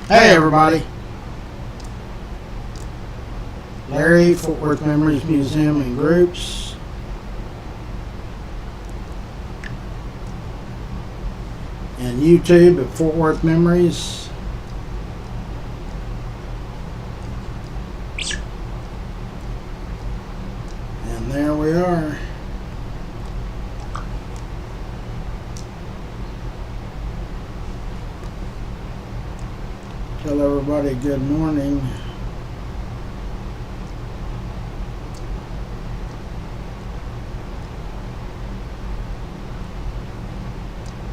Hey everybody, Larry, Fort Worth Memories Museum and Groups. And YouTube at Fort Worth Memories. And there we are. Tell everybody good morning.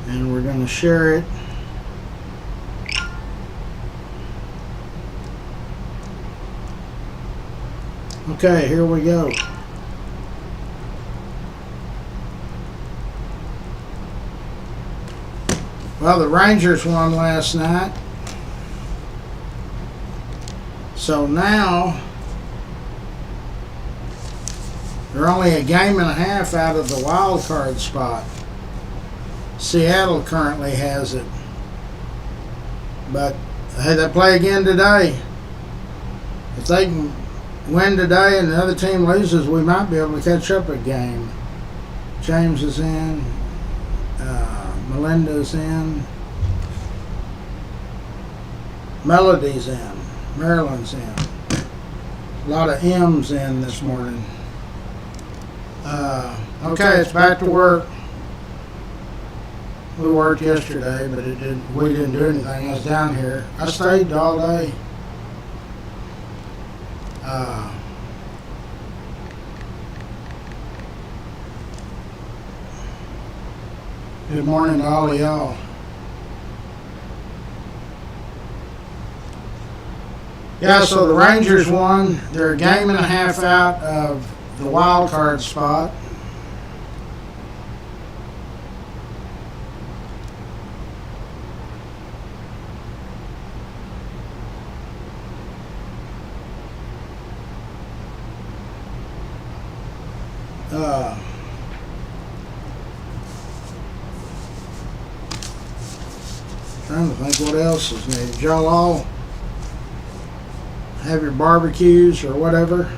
And we're going to share it. Okay, here we go. Well, the Rangers won last night. So now they're only a game and a half out of the wild card spot. Seattle currently has it. But hey, they play again today. If they can win today and the other team loses, we might be able to catch up a game. James is in. Melinda's in. Melody's in. Maryland's in. A lot of M's in this morning. Okay, it's back to work. We worked yesterday, but we didn't do anything. I was down here. I stayed all day. Good morning to all of y'all. Yeah, so the Rangers won. They're a game and a half out of the wild card spot. Trying to think what else is needed. Y'all all have your barbecues or whatever.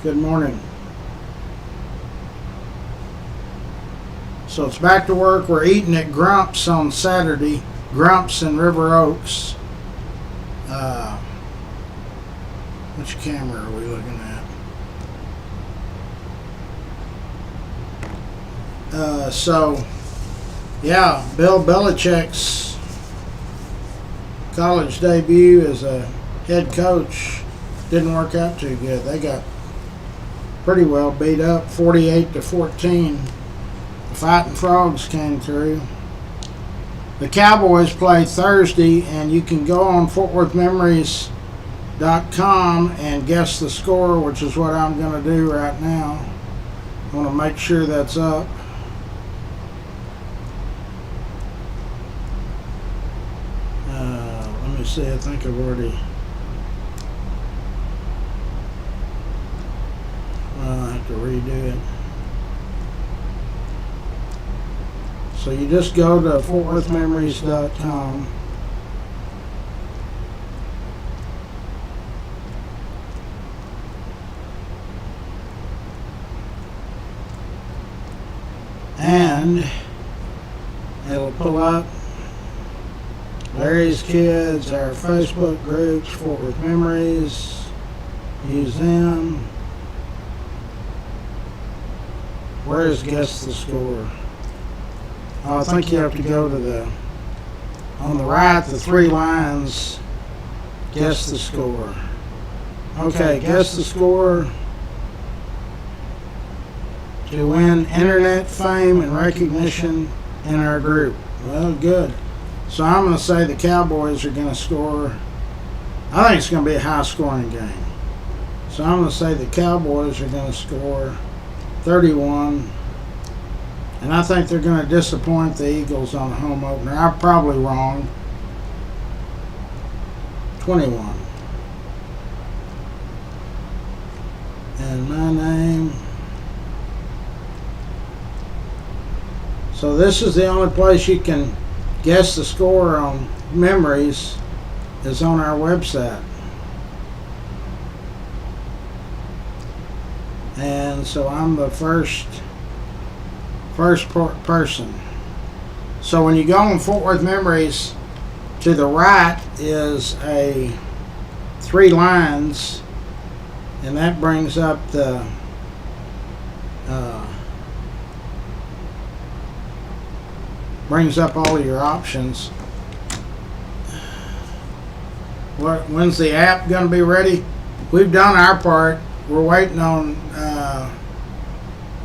Good morning. So it's back to work. We're eating at Grump's on Saturday. Grump's in River Oaks. Which camera are we looking at? So, yeah, Bill Belichick's college debut as a head coach didn't work out too good. They got pretty well beat up, 48-14. The Fighting Frogs came through. The Cowboys play Thursday, and you can go on FortWorthMemories.com and guess the score, which is what I'm going to do right now. I want to make sure that's up. Let me see, I think I've already... Well, I have to redo it. So you just go to FortWorthMemories.com. And it'll pull up Larry's Kids, our Facebook groups, Fort Worth Memories, Museum. Where is Guess the Score? Oh, I think you have to go to on the right, the three lines, Guess the Score. Okay, Guess the Score. To win internet fame and recognition in our group. Well, good. So I'm going to say the Cowboys are going to score. I think it's going to be a high-scoring game. So I'm going to say the Cowboys are going to score 31. And I think they're going to disappoint the Eagles on the home opener. I'm probably wrong. 21. And my name So this is the only place you can guess the score on memories is on our website. And so I'm the first person. So when you go on Fort Worth Memories, to the right is a 3 lines, and that brings up the brings up all your options. When's the app going to be ready? We've done our part. We're waiting on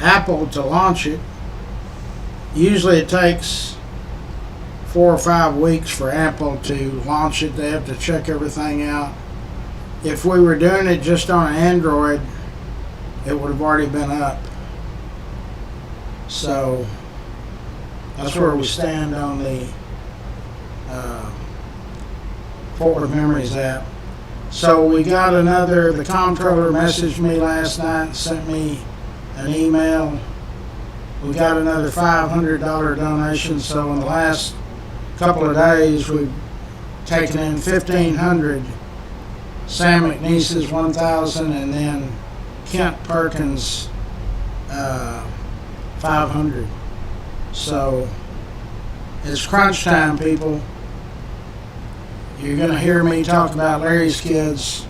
Apple to launch it. Usually it takes 4 or 5 weeks for Apple to launch it. They have to check everything out. If we were doing it just on Android, it would have already been up. So that's where we stand on the Fort Worth Memories app. So we got the comptroller messaged me last night and sent me an email. We got another $500 donation. So in the last couple of days, we've taken in $1,500. Sam McNeese's $1,000, and then Kent Perkins $500. So it's crunch time, people. You're going to hear me talk about Larry's Kids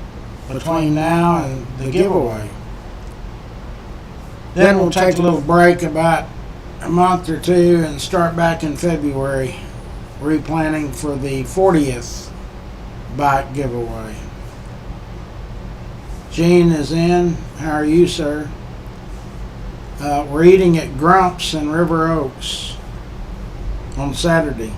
between now and the giveaway. Then we'll take a little break about a month or two and start back in February replanning for the 40th bike giveaway. Gene is in. How are you, sir? We're eating at Grump's in River Oaks on Saturday.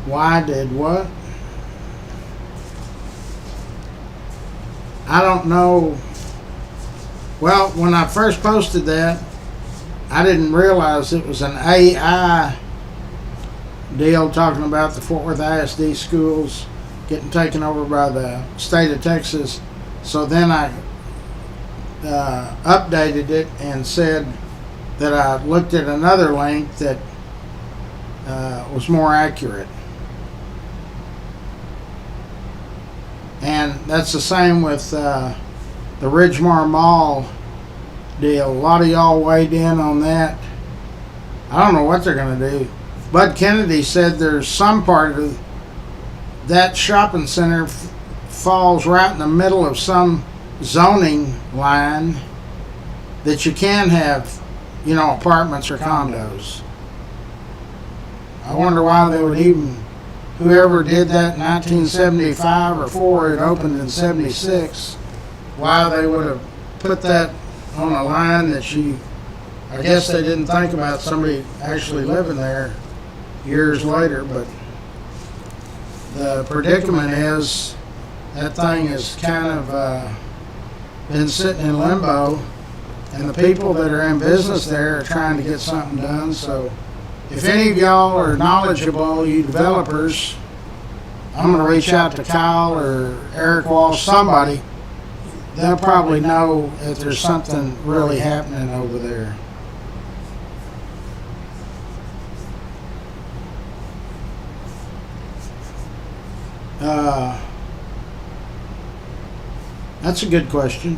Why did what? I don't know. Well, when I first posted that, I didn't realize it was an AI deal talking about the Fort Worth ISD schools getting taken over by the state of Texas. So then I updated it and said that I looked at another link that was more accurate. And that's the same with the Ridgemar Mall deal. A lot of y'all weighed in on that. I don't know what they're going to do. Bud Kennedy said there's some part of that shopping center falls right in the middle of some zoning line that you can have, apartments or condos. I wonder why they would even, whoever did that in 1975 or 4, it opened in 76, why they would have put that on a line that I guess they didn't think about somebody actually living there years later. But the predicament is that thing has kind of been sitting in limbo, and the people that are in business there are trying to get something done. So if any of y'all are knowledgeable, you developers, I'm going to reach out to Kyle or Eric Walsh, somebody. They'll probably know if there's something really happening over there. That's a good question.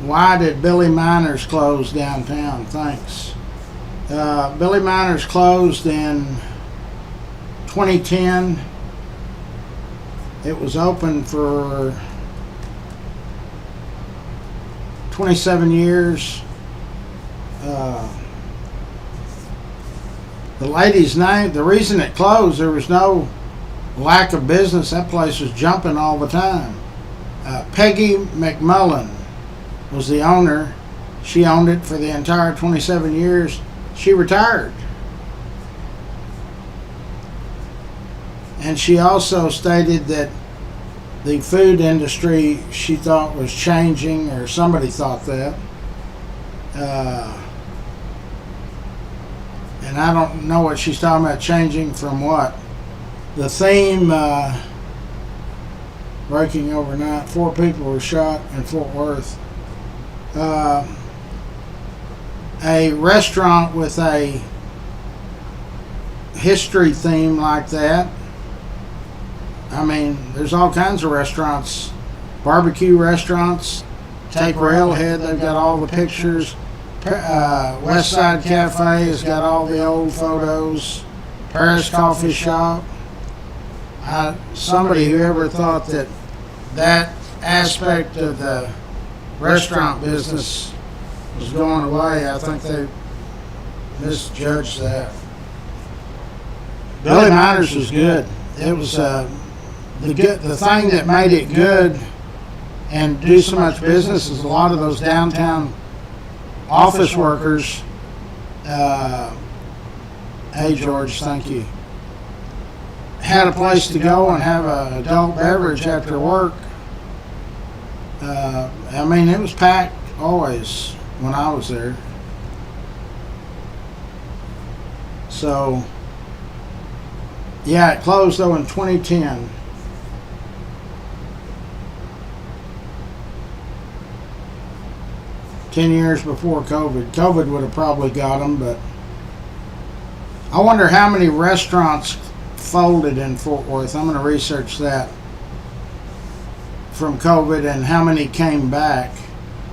Why did Billy Miner's close downtown? Thanks. Billy Miner's closed in 2010. It was open for 27 years. The lady's name, the reason it closed, there was no lack of business. That place was jumping all the time. Peggy McMullen was the owner. She owned it for the entire 27 years. She retired. And she also stated that the food industry, she thought, was changing, or somebody thought that. And I don't know what she's talking about, changing from what. The theme, breaking overnight, 4 people were shot in Fort Worth. A restaurant with a history theme like that. I mean, there's all kinds of restaurants, barbecue restaurants. Take Railhead, they've got all the pictures. West Side Cafe has got all the old photos. Paris Coffee Shop. Somebody who ever thought that that aspect of the restaurant business was going away, I think they misjudged that. Billy Miners was good. It was the thing that made it good and do so much business is a lot of those downtown office workers. Hey George, thank you. Had a place to go and have an adult beverage after work. I mean, it was packed always when I was there. So, yeah, it closed though in 2010. Ten years before COVID. COVID would have probably got them, but I wonder how many restaurants folded in Fort Worth. I'm going to research that from COVID and how many came back.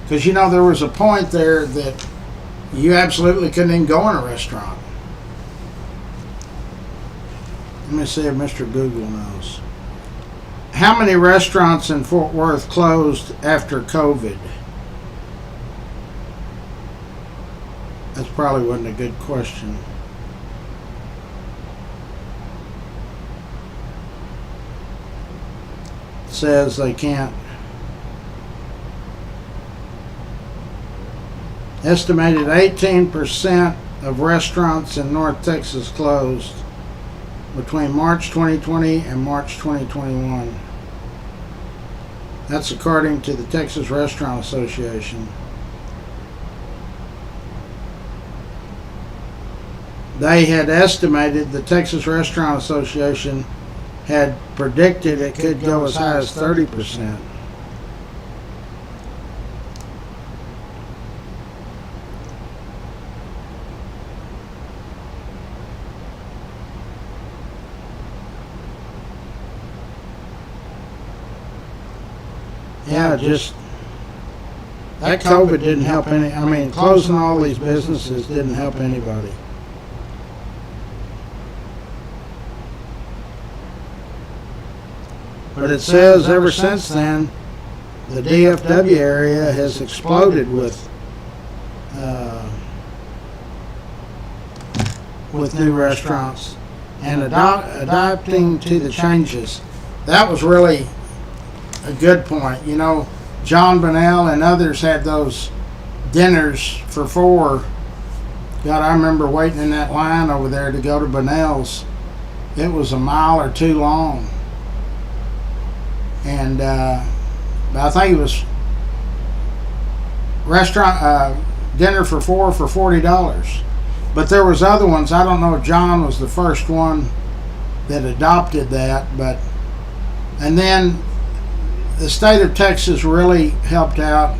Because, you know, there was a point there that you absolutely couldn't even go in a restaurant. Let me see if Mr. Google knows. How many restaurants in Fort Worth closed after COVID? That probably wasn't a good question. It says they can't. Estimated 18% of restaurants in North Texas closed between March 2020 and March 2021. That's according to the Texas Restaurant Association. They had estimated, the Texas Restaurant Association had predicted it could go as high as 30%. Yeah, just that COVID didn't help any. I mean, closing all these businesses didn't help anybody. But it says ever since then, the DFW area has exploded with new restaurants and adapting to the changes. That was really a good point. You know, John Bonnell and others had those dinners for 4. God, I remember waiting in that line over there to go to Bonnell's. It was a mile or 2 long. And I think it was restaurant dinner for 4 for $40. But there was other ones. I don't know if John was the first one that adopted that, and then the state of Texas really helped out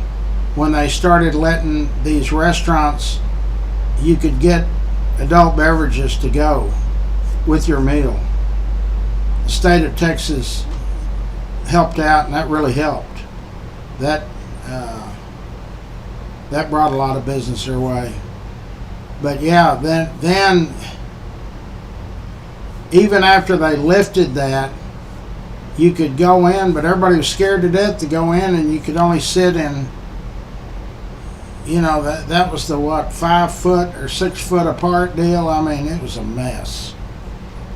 when they started letting these restaurants, you could get adult beverages to go with your meal. The state of Texas helped out, and that really helped. That brought a lot of business their way. But yeah, then even after they lifted that, you could go in, but everybody was scared to death to go in, and you could only sit in, you know, that was the 5 foot or 6 foot apart deal. I mean, it was a mess.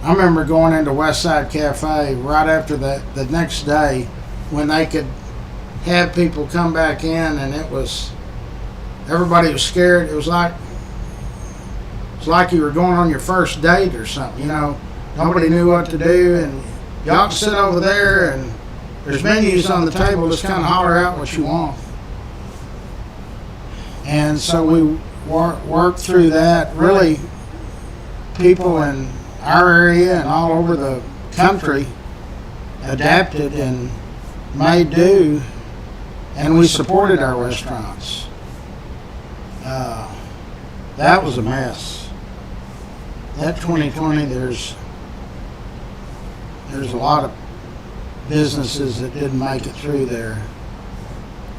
I remember going into West Side Cafe right after the next day when they could have people come back in, and everybody was scared. It was like you were going on your first date or something, you know. Nobody knew what to do, and y'all can sit over there, and there's menus on the table. Just kind of holler out what you want. And so we worked through that. Really, people in our area and all over the country adapted and made do, and we supported our restaurants. That was a mess. That 2020, there's a lot of businesses that didn't make it through there.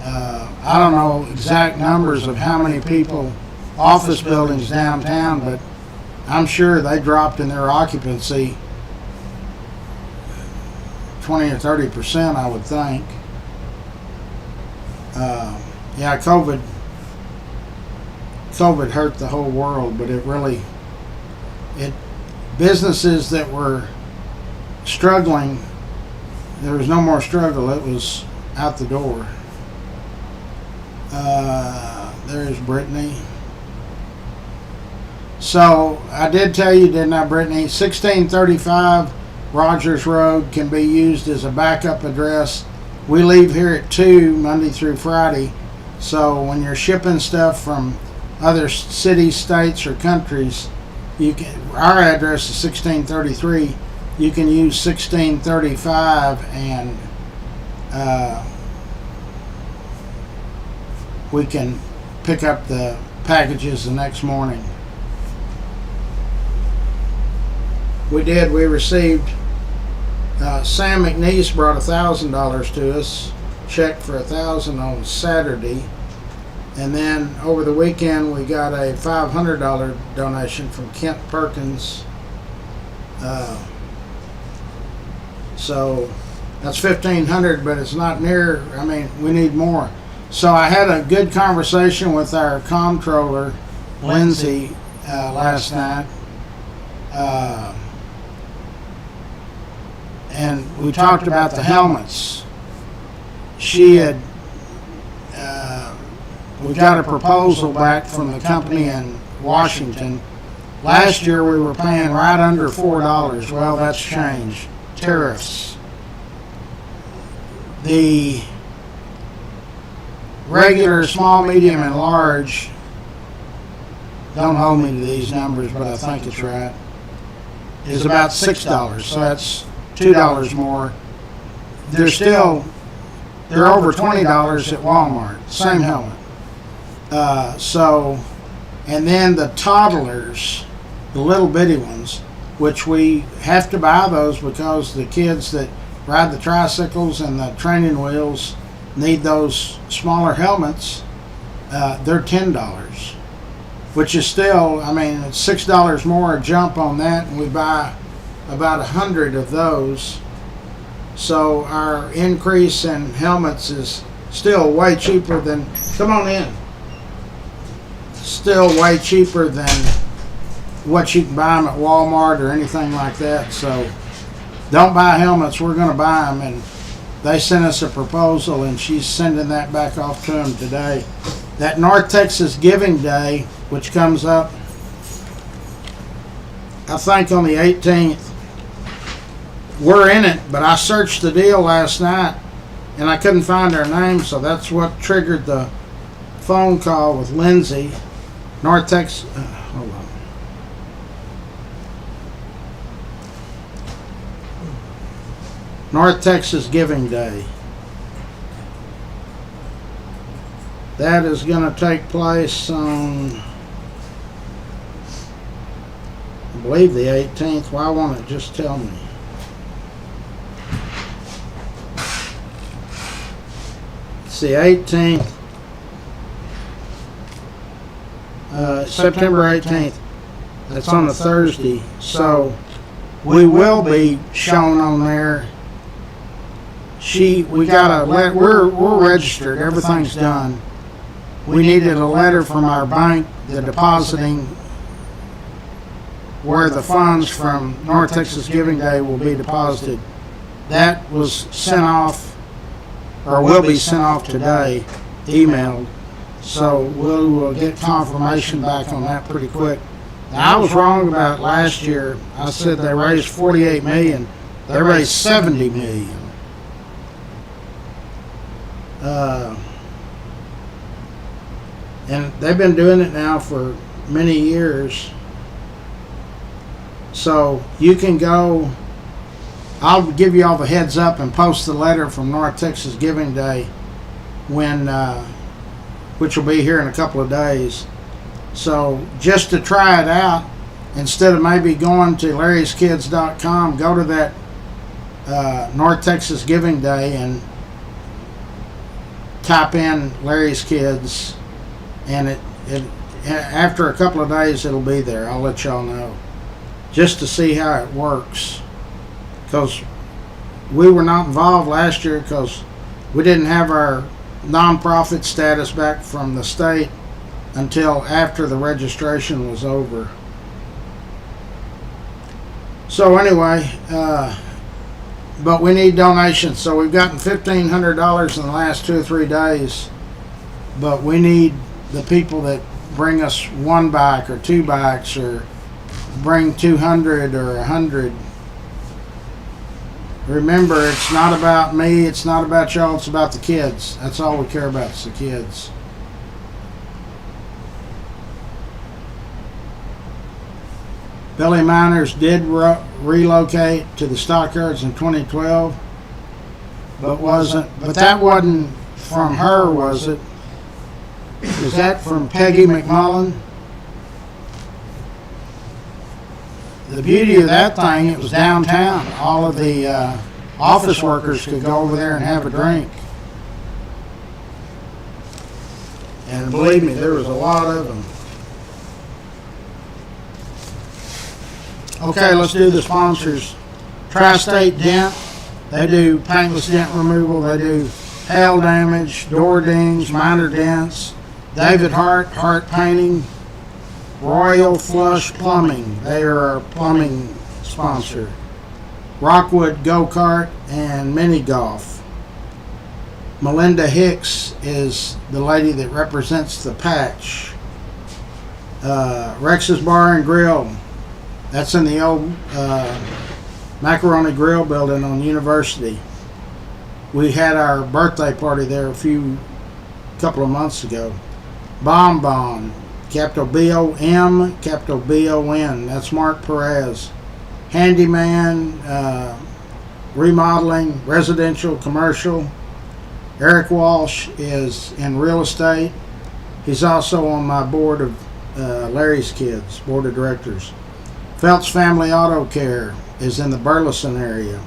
I don't know exact numbers of how many people, office buildings downtown, but I'm sure they dropped in their occupancy 20 or 30%, I would think. Yeah, COVID hurt the whole world, but businesses that were struggling, there was no more struggle, it was out the door. There's Brittany. So I did tell you, didn't I, Brittany? 1635 Rogers Road can be used as a backup address. We leave here at 2 Monday through Friday, so when you're shipping stuff from other cities, states, or countries, our address is 1633. You can use 1635, and we can pick up the packages the next morning. We received, Sam McNeese brought $1,000 to us, check for $1,000 on Saturday, and then over the weekend we got a $500 donation from Kent Perkins. So that's $1,500, but it's not near, I mean, we need more. So I had a good conversation with our comptroller, Lindsay, last night. And we talked about the helmets. She had, we got a proposal back from the company in Washington. Last year we were paying right under $4. Well, that's changed. Tariffs. The regular, small, medium, and large, don't hold me to these numbers, but I think it's right, is about $6. So that's $2 more. They're over $20 at Walmart. Same helmet. And then the toddlers, the little bitty ones, which we have to buy those because the kids that ride the tricycles and the training wheels need those smaller helmets. They're $10, which is still, I mean, it's $6 more a jump on that, and we buy about 100 of those. So our increase in helmets is still way cheaper than, come on in, still way cheaper than what you can buy them at Walmart or anything like that. So don't buy helmets, we're going to buy them. And they sent us a proposal, and she's sending that back off to them today. That North Texas Giving Day, which comes up, I think, on the 18th, we're in it, but I searched the deal last night and I couldn't find our name, so that's what triggered the phone call with Lindsay. North Texas, hold on. North Texas Giving Day. That is going to take place on, I believe, the 18th. Why won't it just tell me? It's the 18th. September 18th. That's on a Thursday. So we will be shown on there. We got a letter. We're registered. Everything's done. We needed a letter from our bank, the depositing, where the funds from North Texas Giving Day will be deposited. That was sent off, or will be sent off today, emailed. So we'll get confirmation back on that pretty quick. Now, I was wrong about last year. I said they raised $48 million. They raised $70 million. And they've been doing it now for many years. So you can go I'll give you all the heads up and post the letter from North Texas Giving Day when, which will be here in a couple of days. So just to try it out, instead of maybe going to larryskids.com, go to that North Texas Giving Day and type in Larry's Kids, and it after a couple of days it'll be there. I'll let y'all know, just to see how it works, because we were not involved last year because we didn't have our nonprofit status back from the state until after the registration was over. So anyway, but we need donations. So we've gotten $1,500 in the last 2 or 3 days, but we need the people that bring us 1 bike or 2 bikes, or bring 200 or 100. Remember, it's not about me, it's not about y'all, it's about the kids. That's all we care about, is the kids. Billy Miners did relocate to the stockyards in 2012, but that wasn't from her, was it? Was that from Peggy McMullen? The beauty of that thing, it was downtown. All of the office workers could go over there and have a drink. And believe me, there was a lot of them. Okay, let's do the sponsors. Tri-State Dent. They do paintless dent removal. They do hail damage, door dings, minor dents. David Hart, Hart Painting. Royal Flush Plumbing. They are our plumbing sponsor. Rockwood Go-Kart and Mini Golf. Melinda Hicks is the lady that represents the patch. Rex's Bar and Grill. That's in the old Macaroni Grill building on University. We had our birthday party there a couple of months ago. Bon Bon, capital B-O-M, capital B-O-N. That's Mark Perez. Handyman, remodeling, residential, commercial. Eric Walsh is in real estate. He's also on my board of Larry's Kids, board of directors. Phelps Family Auto Care is in the Burleson area.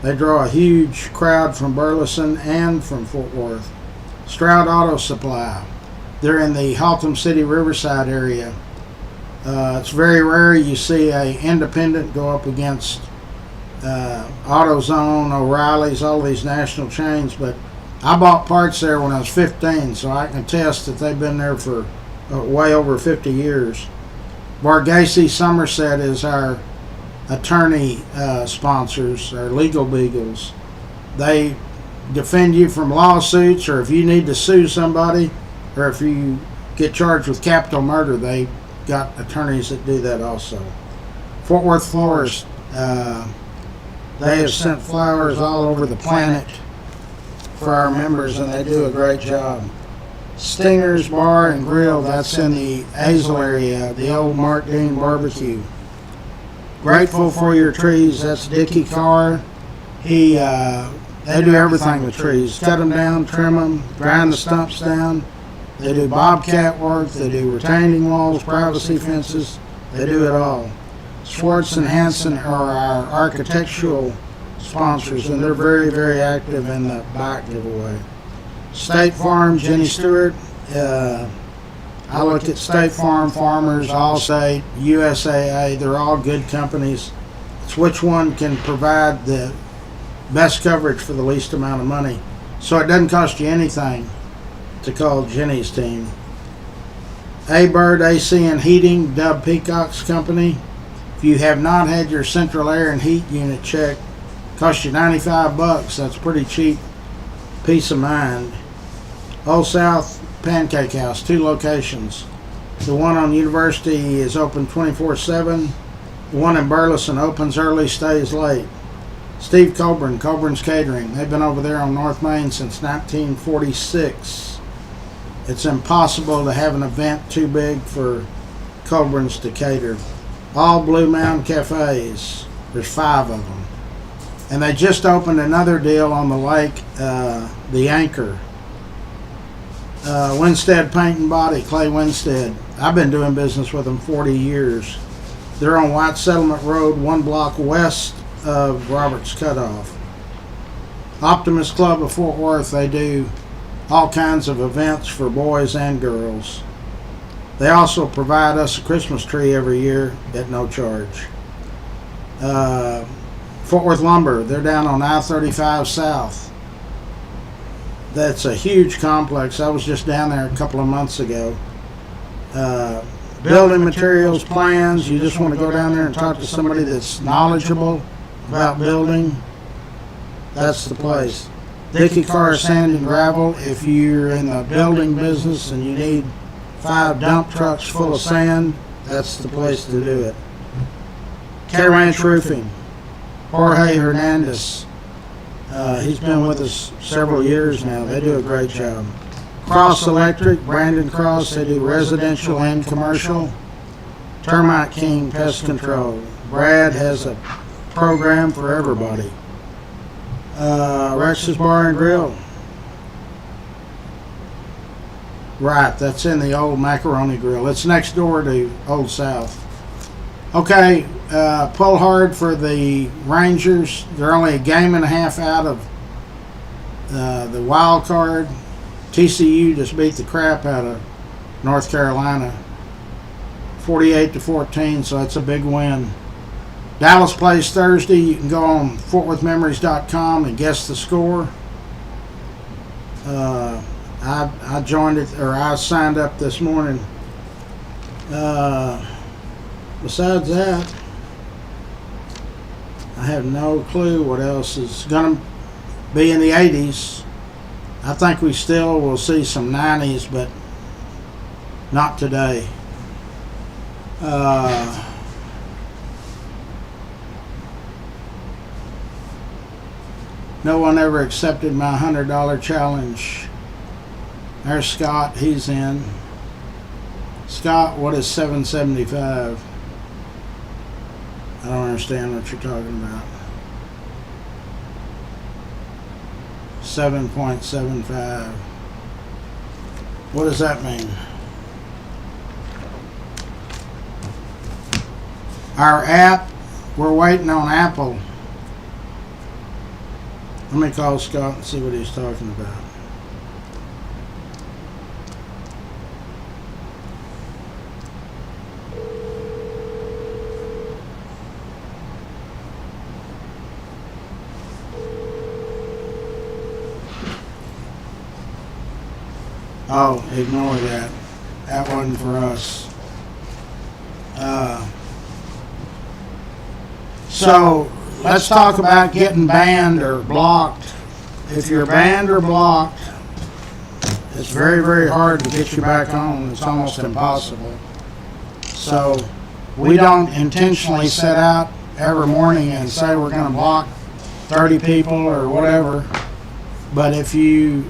They draw a huge crowd from Burleson and from Fort Worth. Stroud Auto Supply. They're in the Haltom City Riverside area. It's very rare you see a independent go up against AutoZone, O'Reilly's, all these national chains, but I bought parts there when I was 15, so I can attest that they've been there for way over 50 years. Varghese Somerset is our attorney sponsors, our legal beagles. They defend you from lawsuits, or if you need to sue somebody, or if you get charged with capital murder, they got attorneys that do that also. Fort Worth Florist, they have sent flowers all over the planet for our members, and they do a great job. Stinger's Bar and Grill, that's in the Hazel area, the old Mark Dean Barbecue. Grateful for Your Trees, that's Dickie Carr. They do everything with trees. Cut them down, trim them, grind the stumps down. They do bobcat work, they do retaining walls, privacy fences, they do it all. Schwartz and Hanson are our architectural sponsors, and they're very, very active in the bike giveaway. State Farm, Jenny Stewart. I looked at State Farm, Farmers, Allstate, USAA. They're all good companies. It's which one can provide the best coverage for the least amount of money. So it doesn't cost you anything to call Jenny's team. A-Bird AC and Heating, Dub Peacock's company. If you have not had your central air and heat unit checked, cost you $95. That's pretty cheap. Peace of mind. Old South Pancake House, 2 locations. The one on University is open 24/7. The one in Burleson opens early, stays late. Steve Coburn, Coburn's Catering. They've been over there on North Main since 1946. It's impossible to have an event too big for Coburn's to cater. All Blue Mountain Cafes. There's 5 of them. And they just opened another deal on the lake, the Anchor. Winstead Paint and Body, Clay Winstead. I've been doing business with them 40 years. They're on White Settlement Road, 1 block west of Roberts Cutoff. Optimist Club of Fort Worth, they do all kinds of events for boys and girls. They also provide us a Christmas tree every year at no charge. Fort Worth Lumber, they're down on I-35 South. That's a huge complex. I was just down there a couple of months ago. Building materials, plans, you just want to go down there and talk to somebody that's knowledgeable about building, that's the place. Dickey Car Sand and Gravel, if you're in the building business and you need 5 dump trucks full of sand, that's the place to do it. K-Ranch Roofing, Jorge Hernandez. He's been with us several years now. They do a great job. Cross Electric, Brandon Cross, they do residential and commercial. Termite King Pest Control. Brad has a program for everybody. Rex's Bar and Grill. Right, that's in the old Macaroni Grill. It's next door to Old South. Okay, pull hard for the Rangers. They're only a game and a half out of the wild card. TCU just beat the crap out of North Carolina, 48-14, so that's a big win. Dallas plays Thursday. You can go on fortworthmemories.com and guess the score. I joined it, or I signed up this morning. Besides that, I have no clue what else is going to be in the 80s. I think we still will see some 90s, but not today. No one ever accepted my $100 challenge. There's Scott, he's in. Scott, what is $7.75? I don't understand what you're talking about. 7.75. What does that mean? Our app, we're waiting on Apple. Let me call Scott and see what he's talking about. Oh, ignore that. That wasn't for us. So let's talk about getting banned or blocked. If you're banned or blocked, it's very, very hard to get you back on. It's almost impossible. So we don't intentionally set out every morning and say we're going to block 30 people or whatever. But if you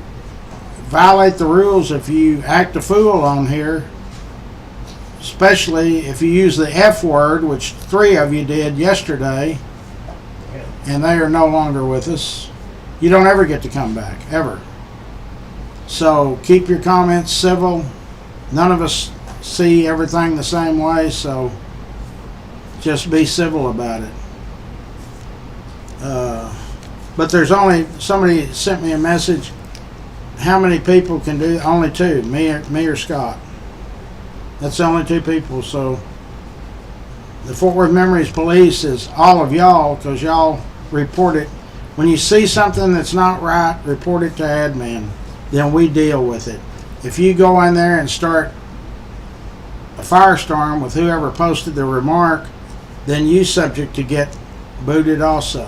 violate the rules, if you act a fool on here, especially if you use the F word, which 3 of you did yesterday, and they are no longer with us, you don't ever get to come back, ever. So keep your comments civil. None of us see everything the same way, so just be civil about it. But there's only, somebody sent me a message, how many people can do? Only 2, me or Scott. That's the only 2 people. So the Fort Worth Memories Police is all of y'all, because y'all report it. When you see something that's not right, report it to admin. Then we deal with it. If you go in there and start a firestorm with whoever posted the remark, then you subject to get booted also.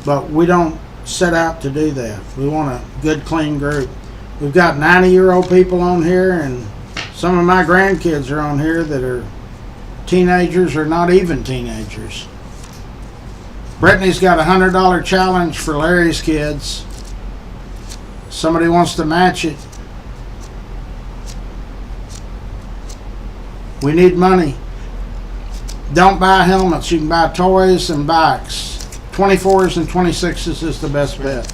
But we don't set out to do that. We want a good, clean group. We've got 90-year-old people on here, and some of my grandkids are on here that are teenagers or not even teenagers. Brittany's got a $100 challenge for Larry's kids. Somebody wants to match it. We need money. Don't buy helmets. You can buy toys and bikes. 24s and 26s is the best bet.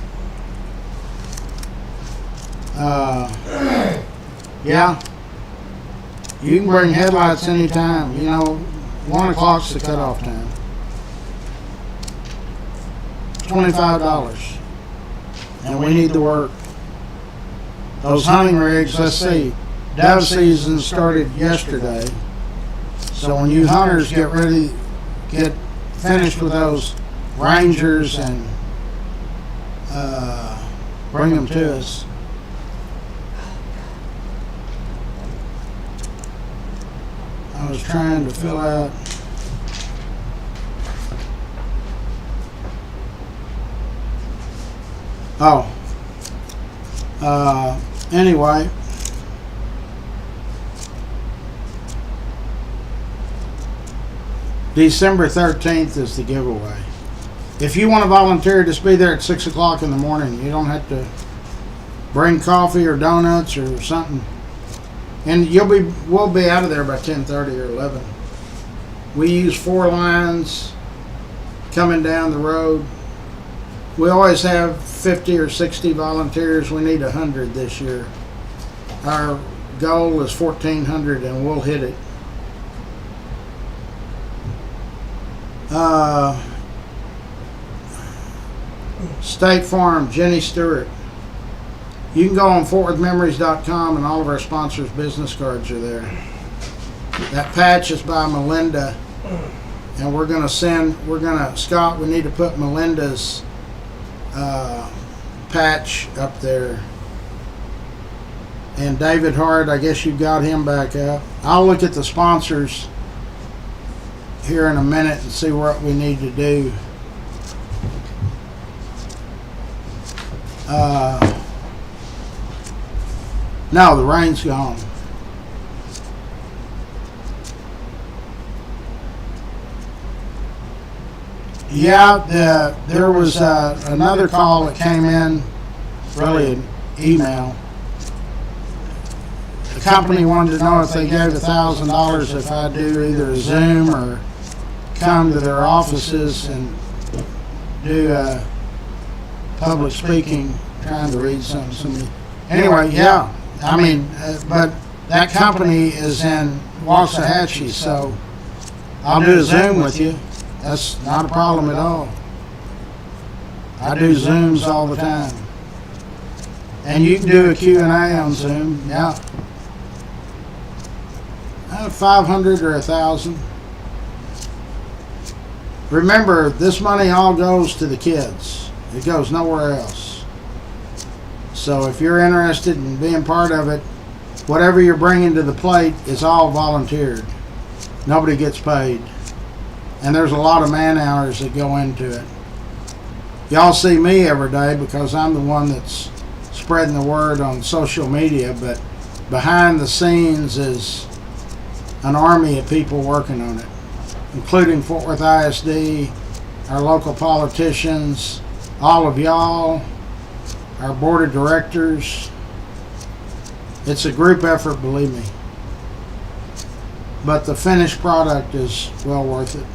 Yeah. You can bring headlights anytime. You know, 1 o'clock's the cutoff time. $25. And we need the work. Those hunting rigs, let's see. Dove season started yesterday. So when you hunters get finished with those Rangers and bring them to us. I was trying to fill out. Anyway. December 13th is the giveaway. If you want to volunteer, just be there at 6 o'clock in the morning. You don't have to bring coffee or donuts or something. And we'll be out of there by 10:30 or 11. We use 4 lines coming down the road. We always have 50 or 60 volunteers. We need 100 this year. Our goal is 1,400 and we'll hit it. State Farm, Jenny Stewart. You can go on FortWorthMemories.com and all of our sponsors' business cards are there. That patch is by Melinda, and Scott, we need to put Melinda's patch up there. And David Hart, I guess you got him back up. I'll look at the sponsors here in a minute and see what we need to do. No, the rain's gone. Yeah, there was another call that came in, really an email. The company wanted to know if they gave $1,000 if I do either a Zoom or come to their offices and do public speaking, trying to read something. Anyway, yeah, I mean, but that company is in Waxahachie, so I'll do a Zoom with you. That's not a problem at all. I do Zooms all the time. And you can do a Q&A on Zoom, yeah. 500 or 1,000. Remember, this money all goes to the kids. It goes nowhere else. So if you're interested in being part of it, whatever you're bringing to the plate is all volunteered. Nobody gets paid. And there's a lot of man hours that go into it. Y'all see me every day because I'm the one that's spreading the word on social media, but behind the scenes is an army of people working on it, including Fort Worth ISD, our local politicians, all of y'all, our board of directors. It's a group effort, believe me. But the finished product is well worth it.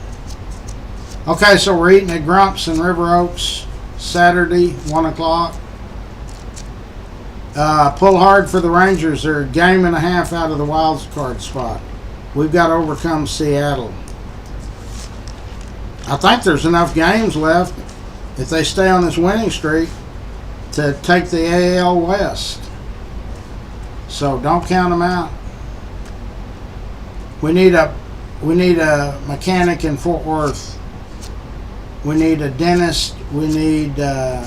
Okay, so we're eating at Grumps in River Oaks Saturday, 1 o'clock. Pull hard for the Rangers. They're a game and a half out of the wild card spot. We've got to overcome Seattle. I think there's enough games left, if they stay on this winning streak, to take the AL West. So don't count them out. We need a mechanic in Fort Worth. We need a dentist. We need a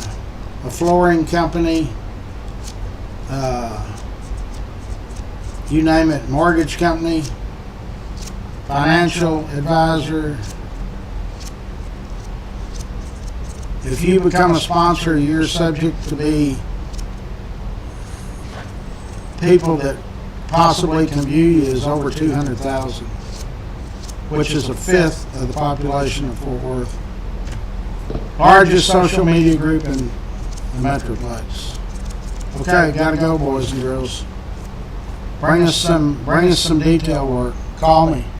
flooring company. You name it, mortgage company, financial advisor. If you become a sponsor, you're subject to be people that possibly can view you as over 200,000, which is a fifth of the population of Fort Worth. Largest social media group in the Metroplex. Okay, gotta go, boys and girls. Bring us some detail work. Call me.